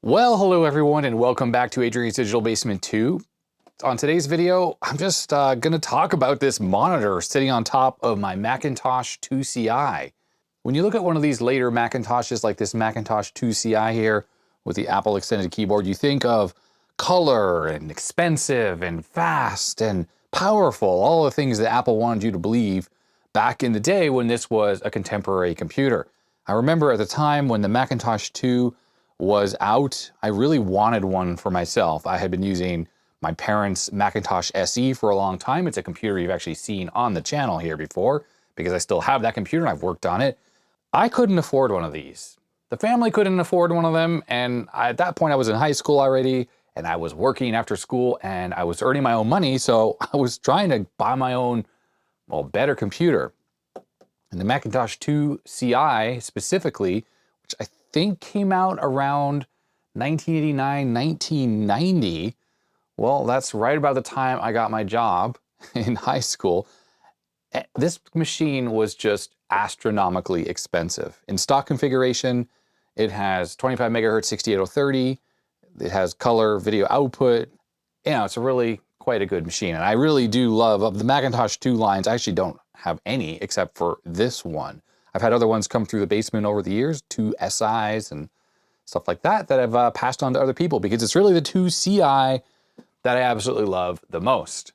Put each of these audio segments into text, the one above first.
Well, hello everyone, and welcome back to Adrian's Digital Basement 2. On today's video, I'm just gonna talk about this monitor sitting on top of my Macintosh IIci. When you look at one of these later Macintoshes, like this Macintosh IIci here, with the Apple extended keyboard, you think of color and expensive and fast and powerful, all the things that Apple wanted you to believe back in the day when this was a contemporary computer. I remember at the time when the Macintosh II was out, I really wanted one for myself. I had been using my parents' Macintosh SE for a long time. It's a computer you've actually seen on the channel here before, because I still have that computer and I've worked on it. I couldn't afford one of these. The family couldn't afford one of them, and at that point I was in high school already, and I was working after school, and I was earning my own money, so I was trying to buy my own, well, better computer. And the Macintosh IIci specifically, which I think came out around 1989, 1990. Well, that's right about the time I got my job in high school. This machine was just astronomically expensive. In stock configuration, it has 25 megahertz 68030. It has color video output. You know, it's a really quite a good machine. And I really do love, of the Macintosh II lines, I actually don't have any except for this one. I've had other ones come through the basement over the years, 2SIs and stuff like that, that I've passed on to other people, because it's really the IIci that I absolutely love the most.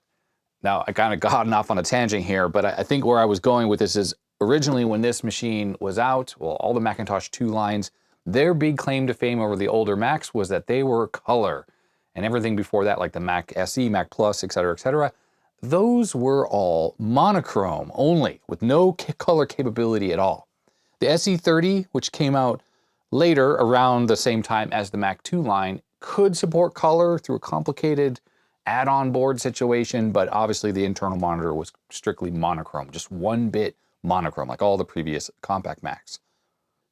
Now, I kind of gotten off on a tangent here, but I think where I was going with this is, originally when this machine was out, well, all the Macintosh II lines, their big claim to fame over the older Macs was that they were color. And everything before that, like the Mac SE, Mac Plus, et cetera, those were all monochrome only, with no color capability at all. The SE30, which came out later around the same time as the Mac II line, could support color through a complicated add-on board situation, but obviously the internal monitor was strictly monochrome, just one bit monochrome, like all the previous compact Macs.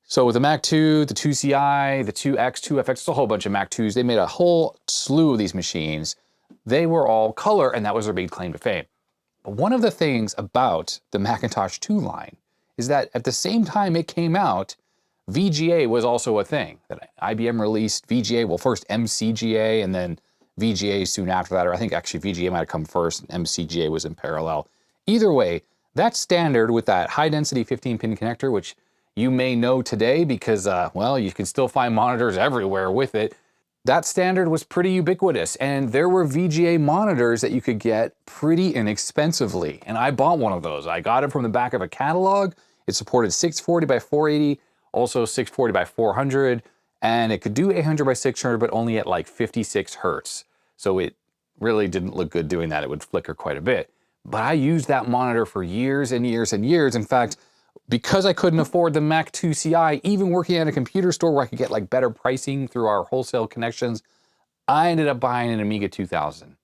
So with the Mac II, the IIci, the 2X, 2FX, it's a whole bunch of Mac IIs. They made a whole slew of these machines. They were all color, and that was their big claim to fame. But one of the things about the Macintosh II line is that at the same time it came out, VGA was also a thing. That IBM released VGA, well, first MCGA, and then VGA soon after that, or I think actually VGA might have come first, and MCGA was in parallel. Either way, that standard with that high-density 15-pin connector, which you may know today because, well, you can still find monitors everywhere with it. That standard was pretty ubiquitous, and there were VGA monitors that you could get pretty inexpensively, and I bought one of those. I got it from the back of a catalog. It supported 640 by 480, also 640 by 400, and it could do 800 by 600, but only at like 56 hertz. So it really didn't look good doing that. It would flicker quite a bit. But I used that monitor for years and years and years. In fact, because I couldn't afford the Mac IIci, even working at a computer store where I could get like better pricing through our wholesale connections, I ended up buying an Amiga 2000.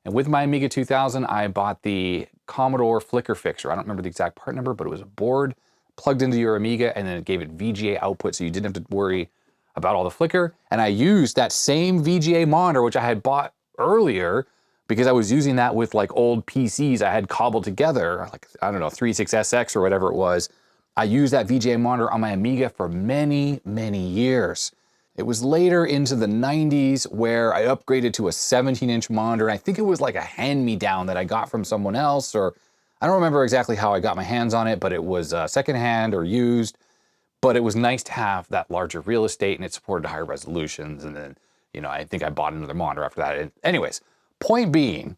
And with my Amiga 2000, I bought the Commodore Flicker Fixer. I don't remember the exact part number, but it was a board plugged into your Amiga, and then it gave it VGA output, so you didn't have to worry about all the flicker. And I used that same VGA monitor, which I had bought earlier, because I was using that with like old PCs I had cobbled together, like, I don't know, 36SX or whatever it was. I used that VGA monitor on my Amiga for many, many years. It was later into the 90s where I upgraded to a 17-inch monitor. And I think it was like a hand-me-down that I got from someone else, or I don't remember exactly how I got my hands on it, but it was secondhand or used. But it was nice to have that larger real estate, and it supported higher resolutions. And then, you know, I think I bought another monitor after that. And anyways, point being,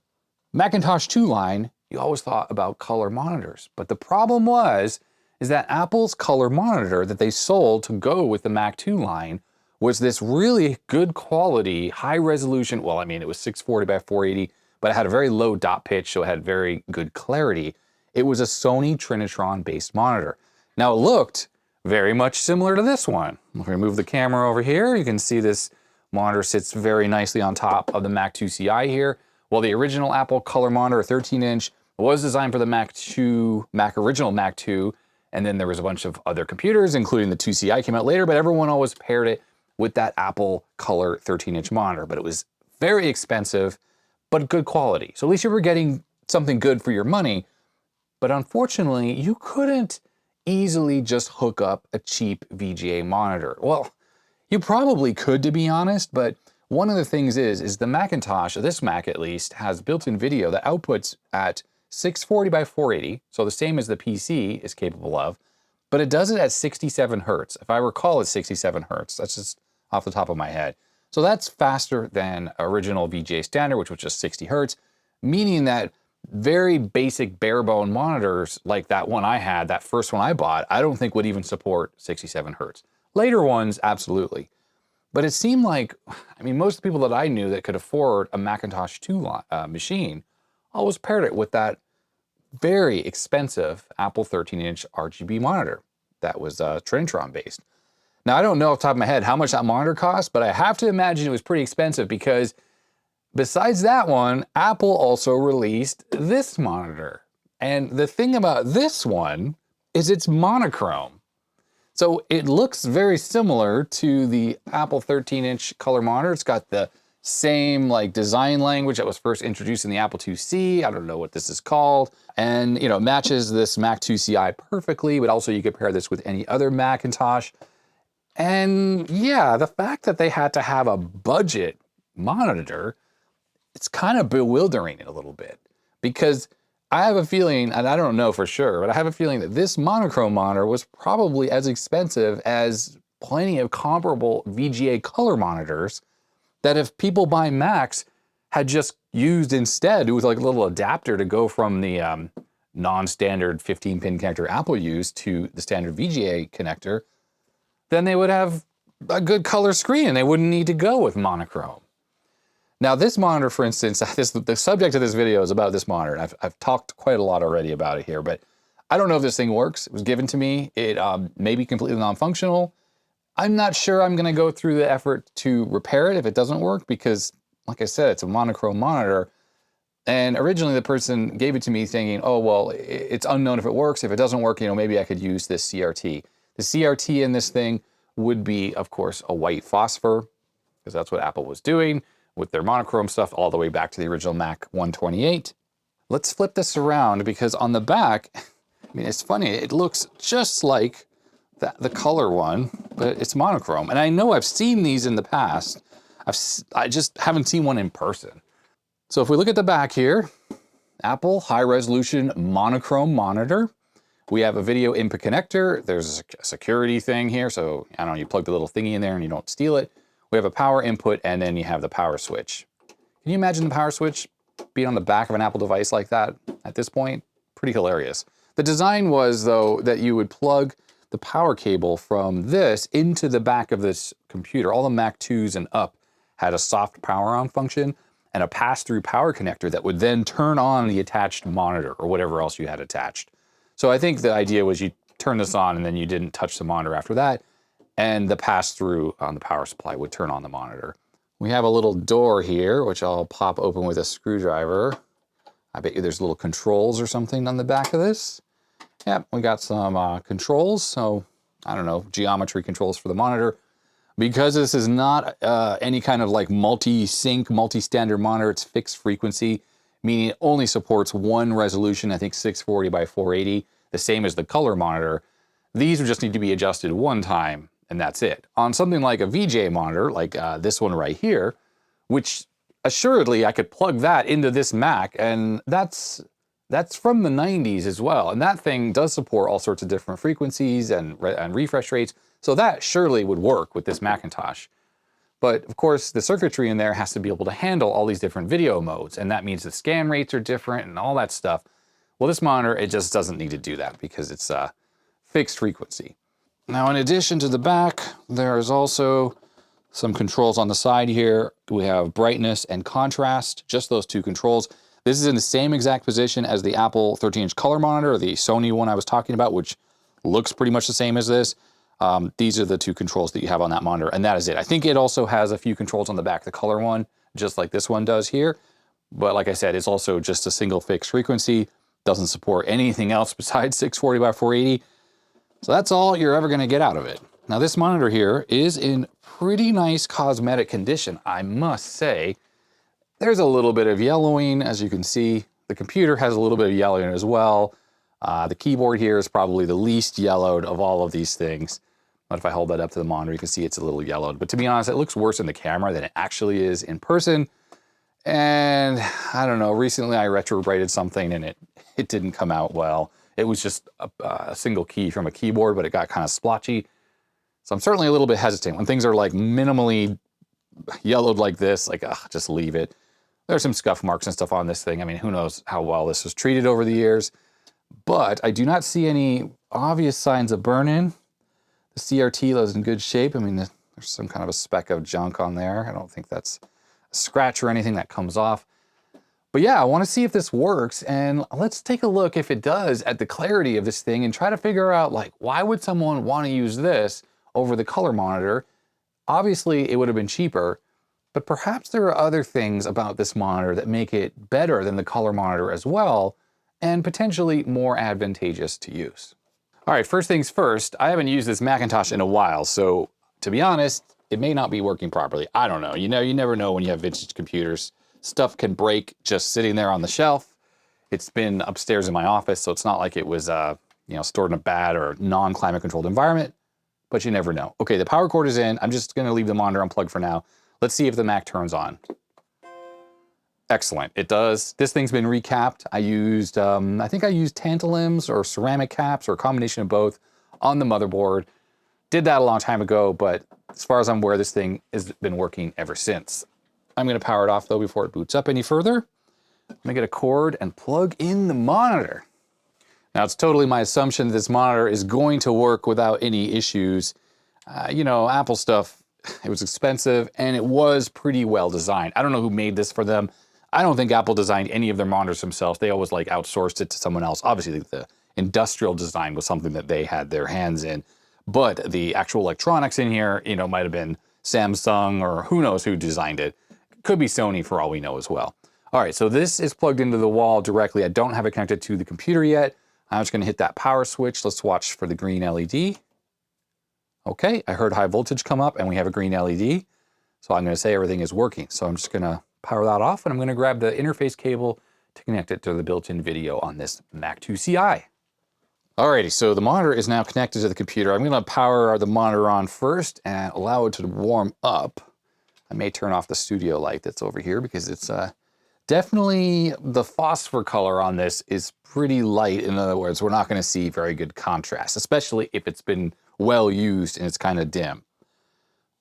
Macintosh II line, you always thought about color monitors. But the problem is that Apple's color monitor that they sold to go with the Mac II line was this really good quality, high resolution, well, I mean, it was 640 by 480, but it had a very low dot pitch, so it had very good clarity. It was a Sony Trinitron-based monitor. Now, it looked very much similar to this one. If we move the camera over here, you can see this monitor sits very nicely on top of the Mac IIci here. Well, the original Apple color monitor, 13-inch, was designed for the original Mac II, and then there was a bunch of other computers, including the IIci came out later, but everyone always paired it with that Apple color 13-inch monitor. But it was very expensive, but good quality. So at least you were getting something good for your money. But unfortunately, you couldn't easily just hook up a cheap VGA monitor. Well, You probably could, to be honest, but one of the things is the Macintosh, this Mac at least, has built-in video that outputs at 640 by 480, so the same as the PC is capable of, but it does it at 67 hertz. If I recall, it's 67 hertz. That's just off the top of my head. So that's faster than original VGA standard, which was just 60 hertz, meaning that very basic bare bone monitors like that one I had, that first one I bought, I don't think would even support 67 hertz. Later ones, absolutely. But it seemed like, I mean, most people that I knew that could afford a Macintosh II machine always paired it with that very expensive Apple 13-inch RGB monitor that was Trinitron based. Now, I don't know off the top of my head how much that monitor cost, but I have to imagine it was pretty expensive because besides that one, Apple also released this monitor. And the thing about this one is it's monochrome. So it looks very similar to the Apple 13-inch color monitor. It's got the same like design language that was first introduced in the Apple IIc. I don't know what this is called. And you know, it matches this Mac IIci perfectly, but also you could pair this with any other Macintosh. And yeah, the fact that they had to have a budget monitor, it's kind of bewildering a little bit, because I have a feeling, and I don't know for sure, but I have a feeling that this monochrome monitor was probably as expensive as plenty of comparable VGA color monitors that if people buy Macs had just used instead with like a little adapter to go from the non-standard 15-pin connector Apple used to the standard VGA connector, then they would have a good color screen and they wouldn't need to go with monochrome. Now this monitor, for instance, the subject of this video is about this monitor. And I've talked quite a lot already about it here, but I don't know if this thing works. It was given to me. It may be completely non-functional. I'm not sure I'm gonna go through the effort to repair it if it doesn't work, because like I said, it's a monochrome monitor. And originally the person gave it to me thinking, oh, well, it's unknown if it works. If it doesn't work, you know, maybe I could use this CRT. The CRT in this thing would be, of course, a white phosphor, because that's what Apple was doing with their monochrome stuff all the way back to the original Mac 128. Let's flip this around, because on the back, I mean, it's funny, it looks just like the color one, but it's monochrome. And I know I've seen these in the past. I just haven't seen one in person. So if we look at the back here, Apple High Resolution Monochrome monitor. We have a video input connector. There's a security thing here. So I don't know, you plug the little thingy in there and you don't steal it. We have a power input, and then you have the power switch. Can you imagine the power switch being on the back of an Apple device like that at this point? Pretty hilarious. The design was, though, that you would plug the power cable from this into the back of this computer. All the Mac 2s and up had a soft power on function and a pass-through power connector that would then turn on the attached monitor or whatever else you had attached. So I think the idea was you turn this on and then you didn't touch the monitor after that, and the pass-through on the power supply would turn on the monitor. We have a little door here, which I'll pop open with a screwdriver. I bet you there's little controls or something on the back of this. Yep, we got some controls, so I don't know, geometry controls for the monitor. Because this is not any kind of like multi-sync, multi-standard monitor, it's fixed frequency, meaning it only supports one resolution, I think 640 by 480, the same as the color monitor. These would just need to be adjusted one time, and that's it. On something like a VGA monitor, like this one right here, which assuredly I could plug that into this Mac, and that's from the 90s as well. And that thing does support all sorts of different frequencies and refresh rates. So that surely would work with this Macintosh. But of course, the circuitry in there has to be able to handle all these different video modes. And that means the scan rates are different and all that stuff. Well, this monitor, it just doesn't need to do that because it's a fixed frequency. Now, in addition to the back, there is also some controls on the side here. We have brightness and contrast, just those two controls. This is in the same exact position as the Apple 13-inch color monitor, or the Sony one I was talking about, which looks pretty much the same as this. These are the two controls that you have on that monitor, and that is it. I think it also has a few controls on the back, the color one, just like this one does here. But like I said, it's also just a single fixed frequency, doesn't support anything else besides 640 by 480. So that's all you're ever gonna get out of it. Now this monitor here is in pretty nice cosmetic condition, I must say. There's a little bit of yellowing, as you can see. The computer has a little bit of yellowing as well. The keyboard here is probably the least yellowed of all of these things. But if I hold that up to the monitor, you can see it's a little yellowed. But to be honest, it looks worse in the camera than it actually is in person. And I don't know, recently I retrobrated something and it didn't come out well. It was just a single key from a keyboard, but it got kind of splotchy. So I'm certainly a little bit hesitant. When things are like minimally yellowed like this, like, just leave it. There's some scuff marks and stuff on this thing. I mean, who knows how well this was treated over the years. But I do not see any obvious signs of burn-in. The CRT is in good shape. I mean, there's some kind of a speck of junk on there. I don't think that's a scratch or anything that comes off. But yeah, I want to see if this works, and let's take a look, if it does, at the clarity of this thing and try to figure out, like, why would someone want to use this over the color monitor? Obviously, it would have been cheaper, but perhaps there are other things about this monitor that make it better than the color monitor as well, and potentially more advantageous to use. All right, first things first, I haven't used this Macintosh in a while, so to be honest, it may not be working properly. I don't know. You never know when you have vintage computers. Stuff can break just sitting there on the shelf. It's been upstairs in my office, so it's not like it was stored in a bad or non-climate controlled environment, but you never know. Okay, the power cord is in. I'm just gonna leave the monitor unplugged for now. Let's see if the Mac turns on. Excellent, it does. This thing's been recapped. I used, I think I used tantalums or ceramic caps or a combination of both on the motherboard. Did that a long time ago, but as far as I'm aware, this thing has been working ever since. I'm gonna power it off though before it boots up any further. I'm gonna get a cord and plug in the monitor. Now it's totally my assumption that this monitor is going to work without any issues. Apple stuff, it was expensive and it was pretty well designed. I don't know who made this for them. I don't think Apple designed any of their monitors themselves. They always like outsourced it to someone else. Obviously the industrial design was something that they had their hands in, but the actual electronics in here, might have been Samsung or who knows who designed it. Could be Sony for all we know as well. All right, so this is plugged into the wall directly. I don't have it connected to the computer yet. I'm just gonna hit that power switch. Let's watch for the green LED. Okay, I heard high voltage come up and we have a green LED. So I'm gonna say everything is working. So I'm just gonna power that off and I'm gonna grab the interface cable to connect it to the built-in video on this Mac IIci. Alrighty, so the monitor is now connected to the computer. I'm gonna power the monitor on first and allow it to warm up. I may turn off the studio light that's over here because it's definitely, the phosphor color on this is pretty light. In other words, we're not gonna see very good contrast, especially if it's been well used and it's kind of dim.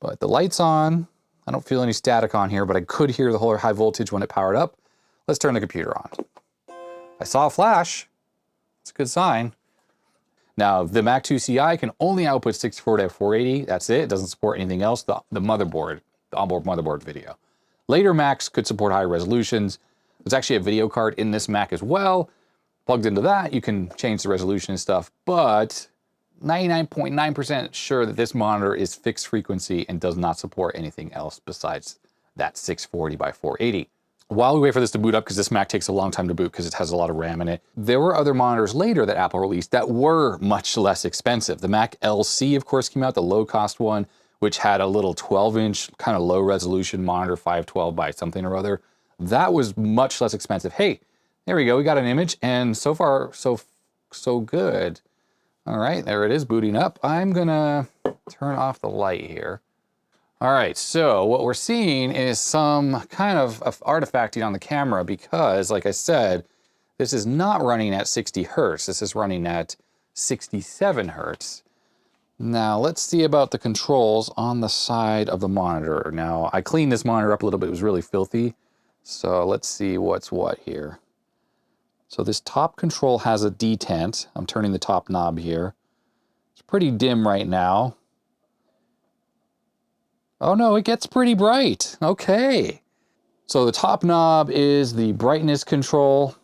But the light's on. I don't feel any static on here, but I could hear the whole high voltage when it powered up. Let's turn the computer on. I saw a flash. It's a good sign. Now, the Mac IIci can only output 64 to 480. That's it. It doesn't support anything else. The motherboard, the onboard motherboard video. Later Macs could support high resolutions. There's actually a video card in this Mac as well. Plugged into that, you can change the resolution and stuff, but 99.9% sure that this monitor is fixed frequency and does not support anything else besides that 640 by 480. While we wait for this to boot up, because this Mac takes a long time to boot because it has a lot of RAM in it, there were other monitors later that Apple released that were much less expensive. The Mac LC, of course, came out, the low-cost one, which had a little 12-inch kind of low-resolution monitor, 512 by something or other. That was much less expensive. Hey, there we go. We got an image, and so far, so good. All right, there it is, booting up. I'm gonna turn off the light here. All right, so what we're seeing is some kind of artifacting on the camera because, like I said, this is not running at 60 Hertz. This is running at 67 Hertz. Now, let's see about the controls on the side of the monitor. Now, I cleaned this monitor up a little bit. It was really filthy. So let's see what's what here. So this top control has a detent. I'm turning the top knob here. It's pretty dim right now. Oh no, it gets pretty bright. Okay. So the top knob is the brightness control.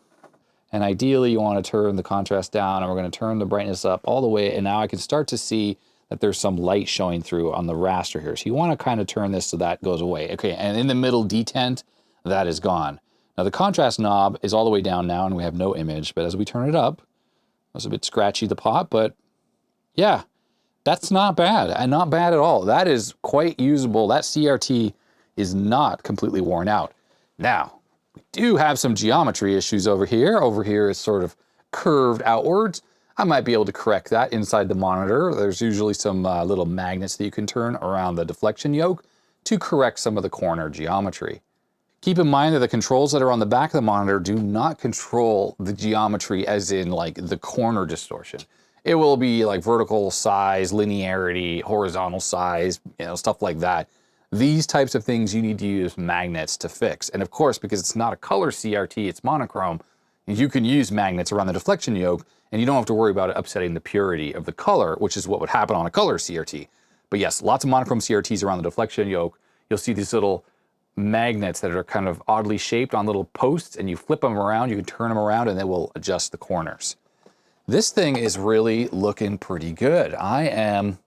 And ideally you want to turn the contrast down, and we're going to turn the brightness up all the way. And now I can start to see that there's some light showing through on the raster here. So you want to kind of turn this so that goes away. Okay, and in the middle detent, that is gone. Now the contrast knob is all the way down now and we have no image, but as we turn it up, it was a bit scratchy, the pot, but yeah, that's not bad, and not bad at all. That is quite usable. That CRT is not completely worn out. Now, we do have some geometry issues over here. Over here is sort of curved outwards. I might be able to correct that inside the monitor. There's usually some little magnets that you can turn around the deflection yoke to correct some of the corner geometry. Keep in mind that the controls that are on the back of the monitor do not control the geometry as in like the corner distortion. It will be like vertical size, linearity, horizontal size, stuff like that. These types of things you need to use magnets to fix. And of course, because it's not a color CRT, it's monochrome, you can use magnets around the deflection yoke and you don't have to worry about it upsetting the purity of the color, which is what would happen on a color CRT. But yes, lots of monochrome CRTs around the deflection yoke. You'll see these little magnets that are kind of oddly shaped on little posts, and you flip them around, you can turn them around, and they will adjust the corners. This thing is really looking pretty good. I am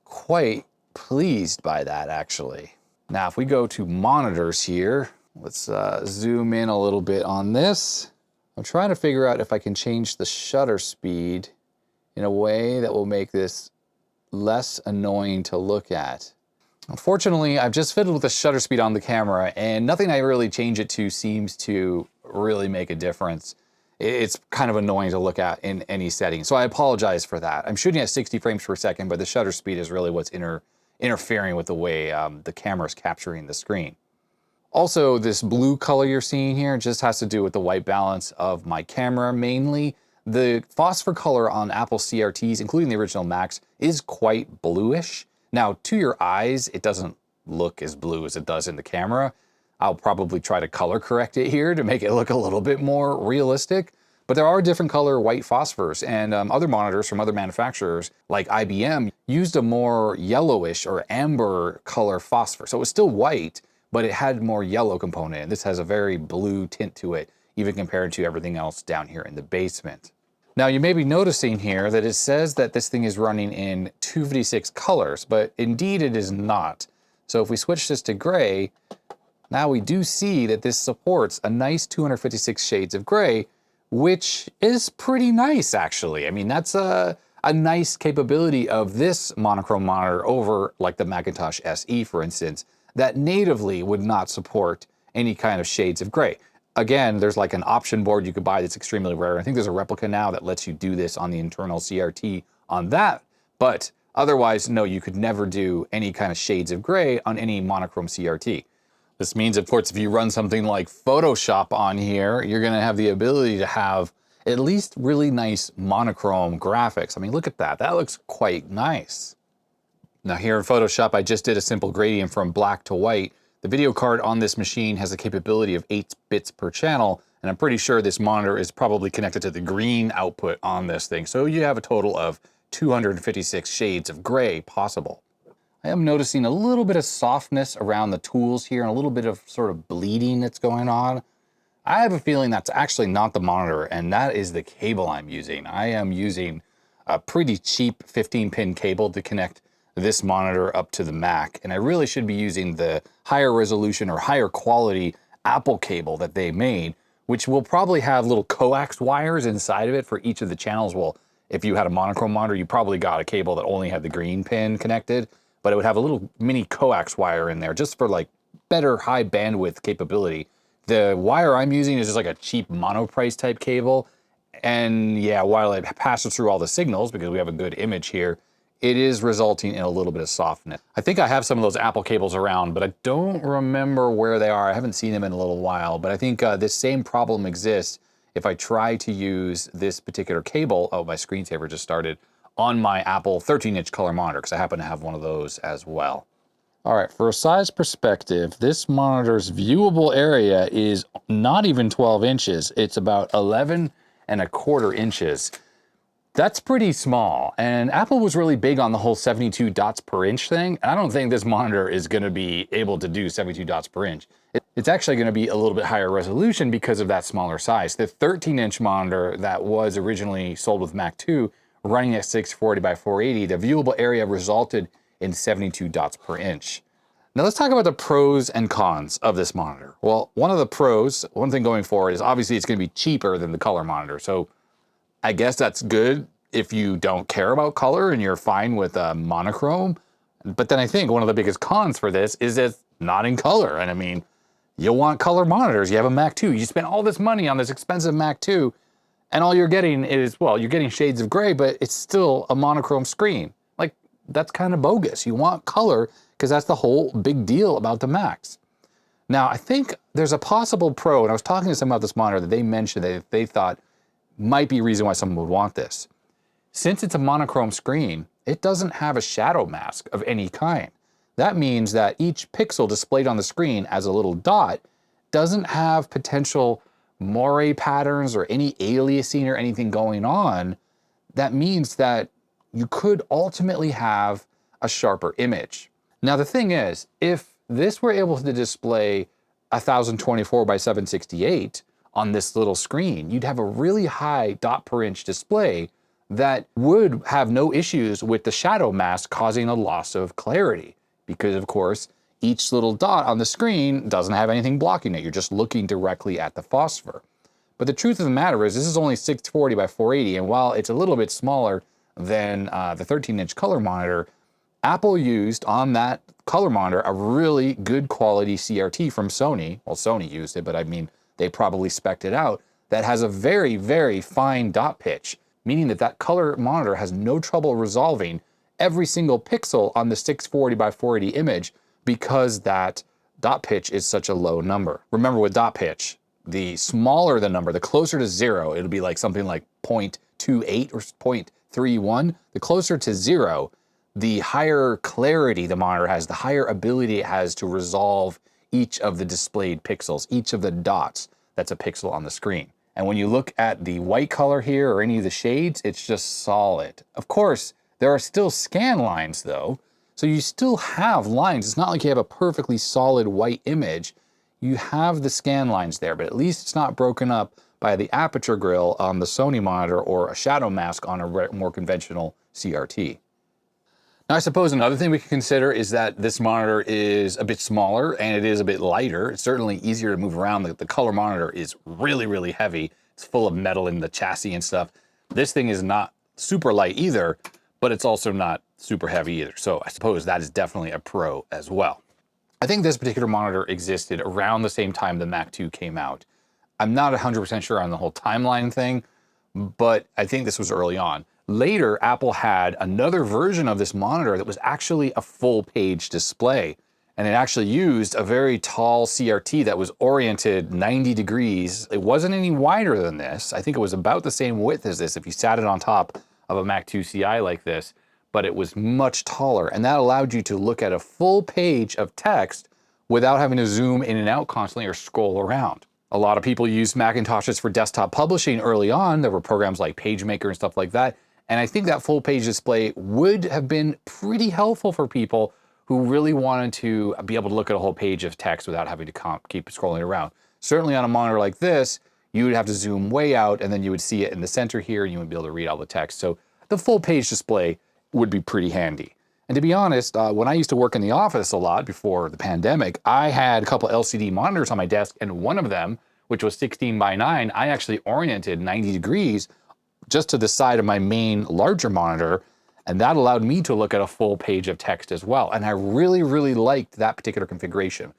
quite pleased by that, actually. Now, if we go to monitors here, let's zoom in a little bit on this. I'm trying to figure out if I can change the shutter speed in a way that will make this less annoying to look at. Unfortunately, I've just fiddled with the shutter speed on the camera, and nothing I really change it to seems to really make a difference. It's kind of annoying to look at in any setting, so I apologize for that. I'm shooting at 60 frames per second, but the shutter speed is really what's interfering with the way the camera is capturing the screen. Also, this blue color you're seeing here just has to do with the white balance of my camera mainly. The phosphor color on Apple CRTs, including the original Macs, is quite bluish. Now, to your eyes, it doesn't look as blue as it does in the camera. I'll probably try to color correct it here to make it look a little bit more realistic. But there are different color white phosphors, and other monitors from other manufacturers, like IBM, used a more yellowish or amber color phosphor. So it was still white, but it had more yellow component. And this has a very blue tint to it, even compared to everything else down here in the basement. Now, you may be noticing here that it says that this thing is running in 256 colors, but indeed it is not. So if we switch this to gray, now we do see that this supports a nice 256 shades of gray, which is pretty nice, actually. I mean, that's a nice capability of this monochrome monitor over like the Macintosh SE, for instance, that natively would not support any kind of shades of gray. Again, there's like an option board you could buy that's extremely rare. I think there's a replica now that lets you do this on the internal CRT on that. But otherwise, no, you could never do any kind of shades of gray on any monochrome CRT. This means, of course, if you run something like Photoshop on here, you're going to have the ability to have at least really nice monochrome graphics. I mean, look at that. That looks quite nice. Now here in Photoshop, I just did a simple gradient from black to white. The video card on this machine has a capability of 8 bits per channel, and I'm pretty sure this monitor is probably connected to the green output on this thing. So you have a total of 256 shades of gray possible. I am noticing a little bit of softness around the tools here and a little bit of sort of bleeding that's going on. I have a feeling that's actually not the monitor, and that is the cable I'm using. I am using a pretty cheap 15-pin cable to connect this monitor up to the Mac, and I really should be using the higher resolution or higher quality Apple cable that they made, which will probably have little coax wires inside of it for each of the channels. Well, if you had a monochrome monitor, you probably got a cable that only had the green pin connected, but it would have a little mini coax wire in there just for like better high bandwidth capability. The wire I'm using is just like a cheap monoprice type cable, and yeah, while it passes through all the signals because we have a good image here, it is resulting in a little bit of softness. I think I have some of those Apple cables around, but I don't remember where they are. I haven't seen them in a little while, but I think this same problem exists if I try to use this particular cable. Oh, my screensaver just started on my Apple 13-inch color monitor, because I happen to have one of those as well. All right, for a size perspective, this monitor's viewable area is not even 12 inches. It's about 11¼ inches. That's pretty small, and Apple was really big on the whole 72 dots per inch thing. I don't think this monitor is going to be able to do 72 dots per inch. It's actually going to be a little bit higher resolution because of that smaller size. The 13-inch monitor that was originally sold with Mac 2, running at 640 by 480, the viewable area resulted in 72 dots per inch. Now let's talk about the pros and cons of this monitor. Well, one of the pros, one thing going forward, is obviously it's going to be cheaper than the color monitor. So I guess that's good if you don't care about color and you're fine with monochrome. But then I think one of the biggest cons for this is it's not in color. And I mean, you'll want color monitors. You have a Mac 2. You spent all this money on this expensive Mac 2, And all you're getting is, well, you're getting shades of gray, but it's still a monochrome screen. Like, that's kind of bogus. You want color because that's the whole big deal about the Macs. Now, I think there's a possible pro, and I was talking to someone about this monitor that they mentioned that they thought might be a reason why someone would want this. Since it's a monochrome screen, it doesn't have a shadow mask of any kind. That means that each pixel displayed on the screen as a little dot doesn't have potential moire patterns or any aliasing or anything going on. That means that you could ultimately have a sharper image. Now, the thing is, if this were able to display 1024 by 768 on this little screen, you'd have a really high dot per inch display that would have no issues with the shadow mask causing a loss of clarity. Because of course, each little dot on the screen doesn't have anything blocking it. You're just looking directly at the phosphor. But the truth of the matter is this is only 640 by 480, and while it's a little bit smaller than the 13-inch color monitor, Apple used on that color monitor a really good quality CRT from Sony. Well, Sony used it, but I mean, they probably spec'd it out, that has a very, very fine dot pitch, meaning that that color monitor has no trouble resolving every single pixel on the 640 by 480 image because that dot pitch is such a low number. Remember, with dot pitch, the smaller the number, the closer to zero, it'll be like something like 0.28 or 0.31. The closer to zero, the higher clarity the monitor has, the higher ability it has to resolve each of the displayed pixels, each of the dots that's a pixel on the screen. And when you look at the white color here or any of the shades, it's just solid. Of course, there are still scan lines though, so you still have lines. It's not like you have a perfectly solid white image. You have the scan lines there, but at least it's not broken up by the aperture grill on the Sony monitor or a shadow mask on a more conventional CRT. Now, I suppose another thing we can consider is that this monitor is a bit smaller and it is a bit lighter. It's certainly easier to move around. The color monitor is really, really heavy. It's full of metal in the chassis and stuff. This thing is not super light either, but it's also not super heavy either. So I suppose that is definitely a pro as well. I think this particular monitor existed around the same time the Mac 2 came out. I'm not 100% sure on the whole timeline thing, but I think this was early on. Later, Apple had another version of this monitor that was actually a full page display. And it actually used a very tall CRT that was oriented 90 degrees. It wasn't any wider than this. I think it was about the same width as this if you sat it on top of a Mac IIci like this, but it was much taller. And that allowed you to look at a full page of text without having to zoom in and out constantly or scroll around. A lot of people used Macintoshes for desktop publishing early on. There were programs like PageMaker and stuff like that. And I think that full page display would have been pretty helpful for people who really wanted to be able to look at a whole page of text without having to keep scrolling around. Certainly on a monitor like this, you would have to zoom way out and then you would see it in the center here and you would be able to read all the text. So the full page display would be pretty handy. And to be honest, when I used to work in the office a lot before the pandemic, I had a couple LCD monitors on my desk, and one of them, which was 16 by 9, I actually oriented 90 degrees just to the side of my main larger monitor, and that allowed me to look at a full page of text as well. And I really, really liked that particular configuration.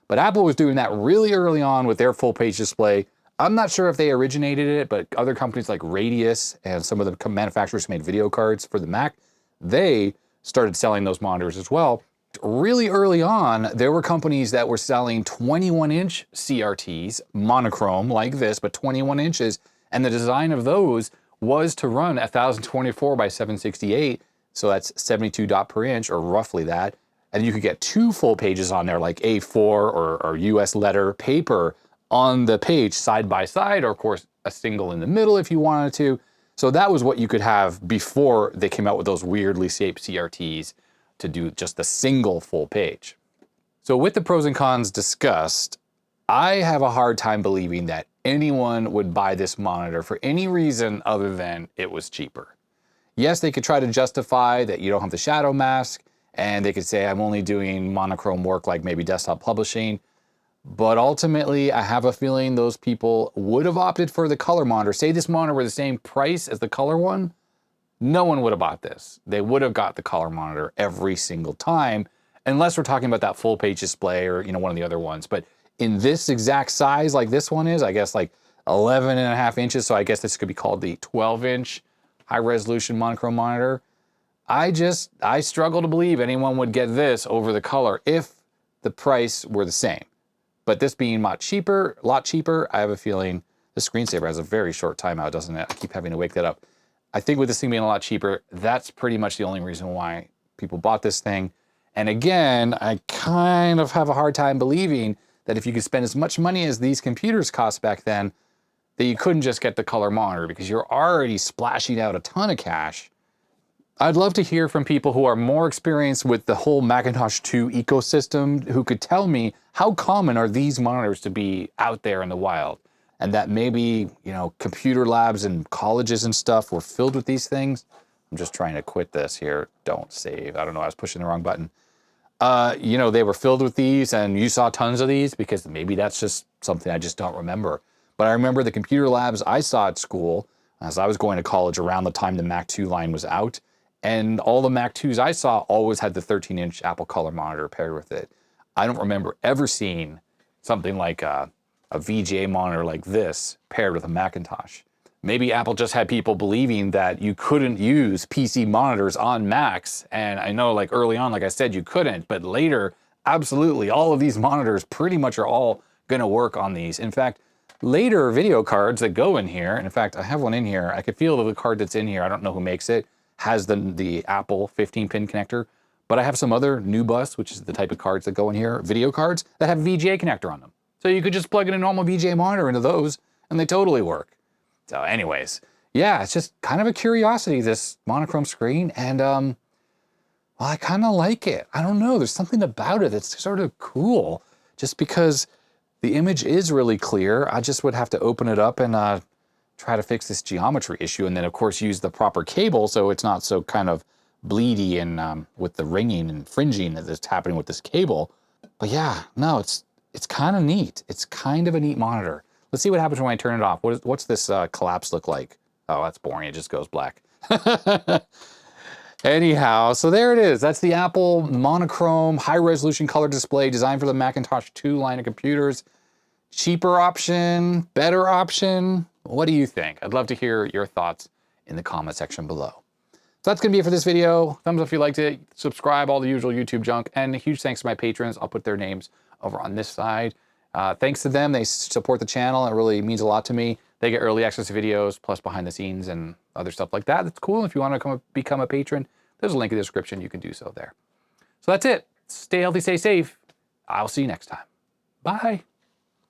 But Apple was doing that really early on with their full page display. I'm not sure if they originated it, but other companies like Radius and some of the manufacturers who made video cards for the Mac, they started selling those monitors as well. Really early on, there were companies that were selling 21-inch CRTs, monochrome like this, but 21 inches. And the design of those was to run 1024 by 768. So that's 72 dot per inch, or roughly that. And you could get two full pages on there, like A4 or US letter paper on the page side by side, or of course a single in the middle if you wanted to. So that was what you could have before they came out with those weirdly shaped CRTs to do just a single full page. So with the pros and cons discussed, I have a hard time believing that anyone would buy this monitor for any reason other than it was cheaper. Yes, they could try to justify that you don't have the shadow mask, and they could say I'm only doing monochrome work like maybe desktop publishing. But ultimately, I have a feeling those people would have opted for the color monitor. Say this monitor were the same price as the color one, no one would have bought this. They would have got the color monitor every single time, unless we're talking about that full page display or one of the other ones. But in this exact size like this one is, I guess like 11.5 inches, so I guess this could be called the 12-inch high resolution monochrome monitor. I struggle to believe anyone would get this over the color if the price were the same. But this being a lot cheaper, I have a feeling the screensaver has a very short timeout, doesn't it? I keep having to wake that up. I think with this thing being a lot cheaper, that's pretty much the only reason why people bought this thing. And again, I kind of have a hard time believing that if you could spend as much money as these computers cost back then, that you couldn't just get the color monitor because you're already splashing out a ton of cash. I'd love to hear from people who are more experienced with the whole Macintosh II ecosystem, who could tell me how common are these monitors to be out there in the wild, and that maybe, you know, computer labs and colleges and stuff were filled with these things. I'm just trying to quit this here. Don't save. I don't know, I was pushing the wrong button. You know, they were filled with these and you saw tons of these, because maybe that's just something I just don't remember. But I remember the computer labs I saw at school as I was going to college around the time the Mac II line was out. And all the Mac IIs I saw always had the 13-inch Apple Color monitor paired with it. I don't remember ever seeing something like a VGA monitor like this paired with a Macintosh. Maybe Apple just had people believing that you couldn't use PC monitors on Macs. And I know, like, early on, like I said, you couldn't, but later, absolutely, all of these monitors pretty much are all gonna work on these. In fact, later video cards that go in here, and in fact, I have one in here, I could feel the card that's in here, I don't know who makes it, has the Apple 15-pin connector, but I have some other new bus, which is the type of cards that go in here, video cards, that have VGA connector on them. So you could just plug in a normal VGA monitor into those, and they totally work. So anyways, yeah, it's just kind of a curiosity, this monochrome screen, and well, I kind of like it. I don't know, there's something about it that's sort of cool, just because the image is really clear. I just would have to open it up and try to fix this geometry issue, and then of course use the proper cable so it's not so kind of bleedy and with the ringing and fringing that's happening with this cable. But yeah, no, it's kind of neat. It's kind of a neat monitor. Let's see what happens when I turn it off. What's this collapse look like? Oh, that's boring. It just goes black. Anyhow, so there it is. That's the Apple monochrome high-resolution color display designed for the Macintosh II line of computers. Cheaper option, better option. What do you think? I'd love to hear your thoughts in the comment section below. So that's gonna be it for this video. Thumbs up if you liked it, subscribe, all the usual YouTube junk, and a huge thanks to my patrons. I'll put their names over on this side. Thanks to them, they support the channel. It really means a lot to me. They get early access to videos, plus behind the scenes and other stuff like that. That's cool. If you want to become a patron, there's a link in the description. You can do so there. So that's it. Stay healthy, stay safe. I'll see you next time. Bye.